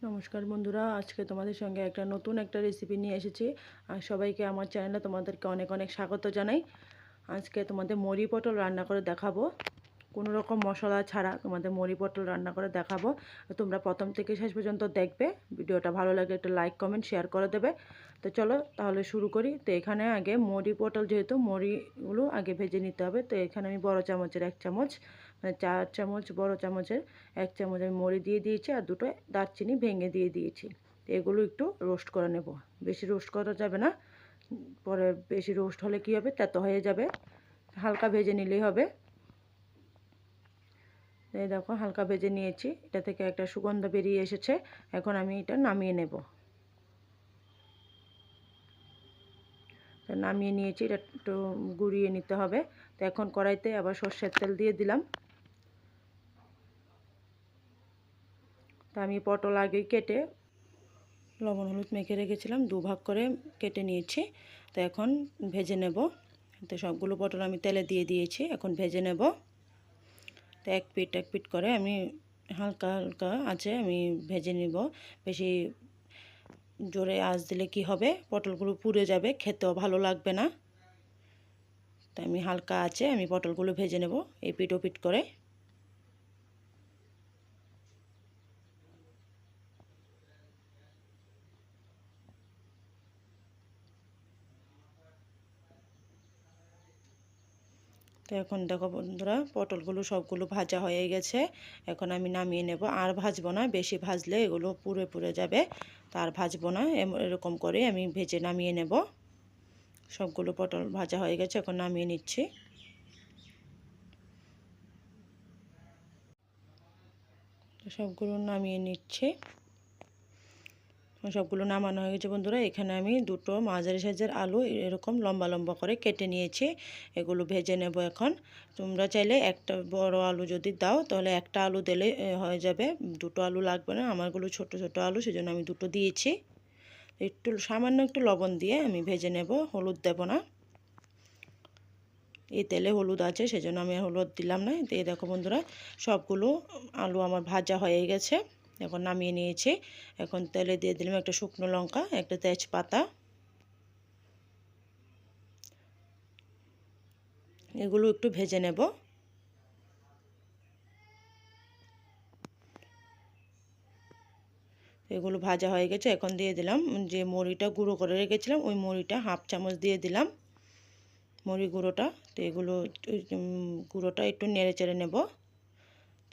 নমস্কার বন্ধুরা, আজকে তোমাদের সঙ্গে নতুন একটা রেসিপি নিয়ে এসেছি। আর সবাইকে আমার চ্যানেলে তোমাদেরকে অনেক অনেক স্বাগত জানাই। আজকে তোমাদের মুড়ি পটল রান্না করে দেখাবো, কোনো রকম মশলা ছাড়া তোমাদের মুড়ি পটল রান্না করে দেখাবো। তোমরা প্রথম থেকে শেষ পর্যন্ত দেখবে। ভিডিওটা ভালো লাগে একটা লাইক কমেন্ট শেয়ার করে দেবে। তো চলো তাহলে শুরু করি। তো এখানে আগে মুড়ি পটল, যেহেতু মুড়িগুলো আগে ভেজে নিতে হবে, তো এখানে আমি বড় চামচের 1 চামচ, মানে 4 চামচ বড় চামচের 1 চামচ আমি মুড়ি দিয়ে দিয়েছি, আর দুটো দারচিনি ভেঙে দিয়ে দিয়েছি। তো এগুলো একটু রোস্ট করে নেব। বেশি রোস্ট করা যাবে না, পরে বেশি রোস্ট হলে কী হবে, তেতো হয়ে যাবে। হালকা ভেজে নিলেই হবে। এই দেখো হালকা ভেজে নিয়েছি, এটা থেকে একটা সুগন্ধ বেরিয়ে এসেছে। এখন আমি এটা নামিয়ে নেব। তো নামিয়ে নিয়েছি, এটা একটু গুঁড়িয়ে নিতে হবে। তো এখন কড়াইতে আবার সর্ষের তেল দিয়ে দিলাম। তো আমি পটল আগেই কেটে লবণ হলুদ মেখে রেখেছিলাম, দুভাগ করে কেটে নিয়েছি। তো এখন ভেজে নেব। তো সবগুলো পটল আমি তেলে দিয়ে দিয়েছি, এখন ভেজে নেব। তো এক পিঠ করে আমি হালকা হালকা আঁচে আমি ভেজে নিব। বেশি জোরে আঁচ দিলে কি হবে, পটলগুলো পুড়ে যাবে, খেতেও ভালো লাগবে না। তাই আমি হালকা আঁচে আমি পটলগুলো ভেজে নেব, এই পিঠ ও পিঠ করে। তো এখন দেখো বন্ধুরা, পটলগুলো সবগুলো ভাজা হয়ে গেছে। এখন আমি নামিয়ে নেব। আর ভাজবো না, বেশি ভাজলে এগুলো পুড়ে পুড়ে যাবে। তো আর ভাজবো না, এরকম করে আমি ভেজে নামিয়ে নেব। সবগুলো পটল ভাজা হয়ে গেছে, এখন নামিয়ে নিচ্ছি। সবগুলো নামিয়ে নিচ্ছি। সবগুলো নামানো হয়ে গেছে বন্ধুরা। এখানে আমি দুটো মাঝারি সাইজের আলু এরকম লম্বা লম্বা করে কেটে নিয়েছি, এগুলো ভেজে নেব এখন। তোমরা চাইলে একটা বড় আলু যদি দাও তাহলে একটা আলু দিলে হয়ে যাবে, দুটো আলু লাগবে না। আমারগুলো ছোট ছোট আলু, সেজন্য আমি দুটো দিয়েছি। একটু সামান্য একটু লবণ দিয়ে আমি ভেজে নেব, হলুদ দেব না। এই তেলে হলুদ আছে, সেজন্য আমি হলুদ দিলাম না। এই দেখো বন্ধুরা, সবগুলো আলু আমার ভাজা হয়ে গেছে, এখন নামিয়ে নিয়েছি। এখন তেলে দিয়ে দিলাম একটা শুকনো লঙ্কা, একটা তেজপাতা। এগুলো একটু ভেজে নেব। এগুলো ভাজা হয়ে গেছে, এখন দিয়ে দিলাম যে মুড়িটা গুঁড়ো করে রেখেছিলাম, ওই মুড়িটা হাফ চামচ দিয়ে দিলাম, মুড়ি গুঁড়োটা। তো এগুলো গুঁড়োটা একটু নেড়ে চেড়ে নেব।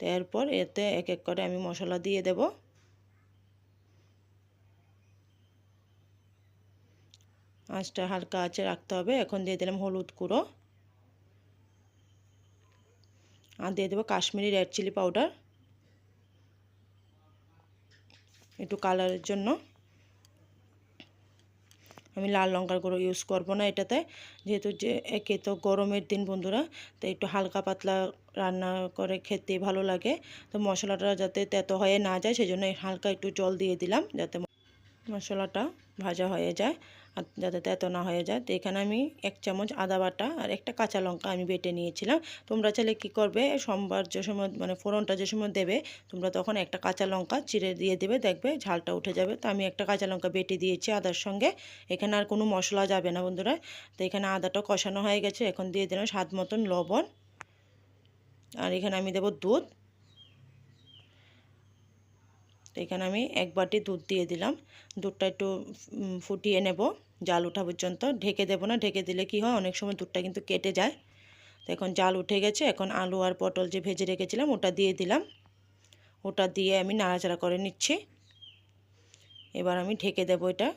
তো এরপর এতে এক এক করে আমি মশলা দিয়ে দেব। আঁচটা হালকা আঁচে রাখতে হবে। এখন দিয়ে দিলাম হলুদ গুঁড়ো, আর দিয়ে দেবো কাশ্মীরি রেড চিলি পাউডার, একটু কালারের জন্য। আমি লাল লঙ্কার গুঁড়ো ইউজ করব না এটাতে, যেহেতু যে একে তো গরমের দিন বন্ধুরা, তো একটু হালকা পাতলা রান্না করে খেতে ভালো লাগে। তো মশলাটা যাতে তেতো হয়ে না যায়, সেজন্য হালকা একটু জল দিয়ে দিলাম, যাতে মশলাটা ভাজা হয়ে যায় আর যাতে তেতো না হয়ে যায়। তো এখানে আমি 1 চামচ আদা বাটা আর একটা কাঁচা লঙ্কা আমি বেটে নিয়েছিলাম। তোমরা চাইলে কী করবে, সোমবার যে সময় মানে ফোড়নটা যে সময় দেবে, তোমরা তখন একটা কাঁচা লঙ্কা চিড়ে দিয়ে দেবে, দেখবে ঝালটা উঠে যাবে। তো আমি একটা কাঁচা লঙ্কা বেটে দিয়েছি আদার সঙ্গে। এখানে আর কোনো মশলা যাবে না বন্ধুরা। তো এখানে আদাটা কষানো হয়ে গেছে, এখন দিয়ে দিলাম স্বাদ মতন লবণ, আর এখানে আমি দেবো দুধ। তো এখানে আমি 1 বাটি দুধ দিয়ে দিলাম। দুধটা একটু ফুটিয়ে নেব জাল ওঠা পর্যন্ত। ঢেকে দেব না, ঢেকে দিলে কি হয়, অনেক সময় দুধটা কিন্তু কেটে যায়। তো এখন জাল উঠে গেছে, এখন আলু আর পটল যে ভেজে রেখেছিলাম ওটা দিয়ে দিলাম। ওটা দিয়ে আমি নাড়াচাড়া করে নিচ্ছি। এবার আমি ঢেকে দেব, এটা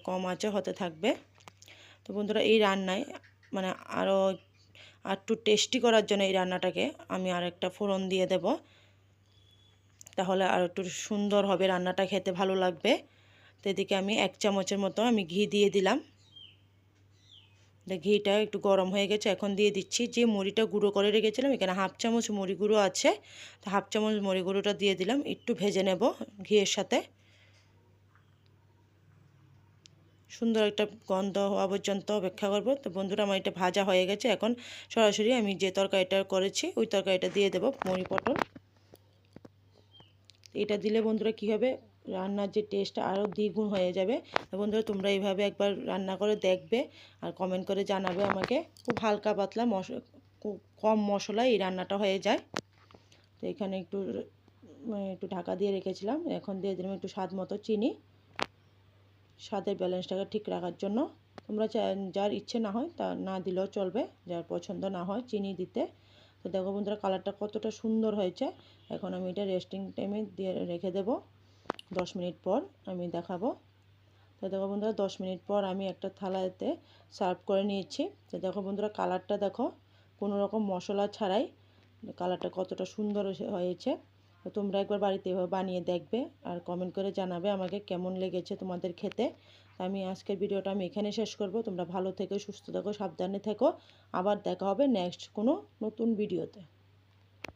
কম আঁচে হতে থাকবে। তো বন্ধুরা, এই রান্নায় মানে আরও একটু টেস্টি করার জন্য এই রান্নাটাকে আমি আর একটা ফোড়ন দিয়ে দেব, তাহলে আর একটু সুন্দর হবে, রান্নাটা খেতে ভালো লাগবে। তো এদিকে আমি 1 চামচের মতো আমি ঘি দিয়ে দিলাম। ঘিটা একটু গরম হয়ে গেছে, এখন দিয়ে দিচ্ছি যে মুড়িটা গুঁড়ো করে রেখেছিলাম। এখানে হাফ চামচ মুড়ি গুঁড়ো আছে, তো হাফ চামচ মুড়ি গুঁড়োটা দিয়ে দিলাম। একটু ভেজে নেব ঘিয়ের সাথে, সুন্দর একটা গন্ধ হওয়া পর্যন্ত অপেক্ষা করব। তো বন্ধুরা, আমার এটা ভাজা হয়ে গেছে, এখন সরাসরি আমি যে তরকারিটা করেছি ওই তরকারিটা দিয়ে দেব, মুড়ি পটল। এটা দিলে বন্ধুরা কী হবে, রান্নার যে টেস্টটা আরও দ্বিগুণ হয়ে যাবে। তো বন্ধুরা তোমরা এইভাবে একবার রান্না করে দেখবে আর কমেন্ট করে জানাবে আমাকে। খুব হালকা পাতলা কম মশলায় এই রান্নাটা হয়ে যায়। তো এখানে একটু ঢাকা দিয়ে রেখেছিলাম, এখন দিয়ে দিলাম একটু স্বাদ মতো চিনি, স্বাদের ব্যালেন্সটাকে ঠিক রাখার জন্য। তোমরা যার ইচ্ছে না হয় তা না দিলেও চলবে, যার পছন্দ না হয় চিনি দিতে। তো দেখো বন্ধুরা কালারটা কতটা সুন্দর হয়েছে। এখন আমি এটা রেস্টিং টাইমে দিয়ে রেখে দেব, 10 মিনিট পর আমি দেখাবো। তো দেখো বন্ধুরা 10 মিনিট পর আমি একটা থালাতে সার্ভ করে নিয়েছি। তো দেখো বন্ধুরা কালারটা দেখো, কোনো রকম মশলা ছাড়াই কালারটা কতটা সুন্দর হয়েছে। তো তোমরা একবার বাড়িতে এভাবে বানিয়ে দেখবে আর কমেন্ট করে জানাবে আমাকে কেমন লেগেছে তোমাদের খেতে। আমি আজকের ভিডিওটা আমি এখানে শেষ করব। তোমরা ভালো থেকো, সুস্থ থেকো, সাবধানে থেকো। আবার দেখা হবে নেক্সট কোনো নতুন ভিডিওতে।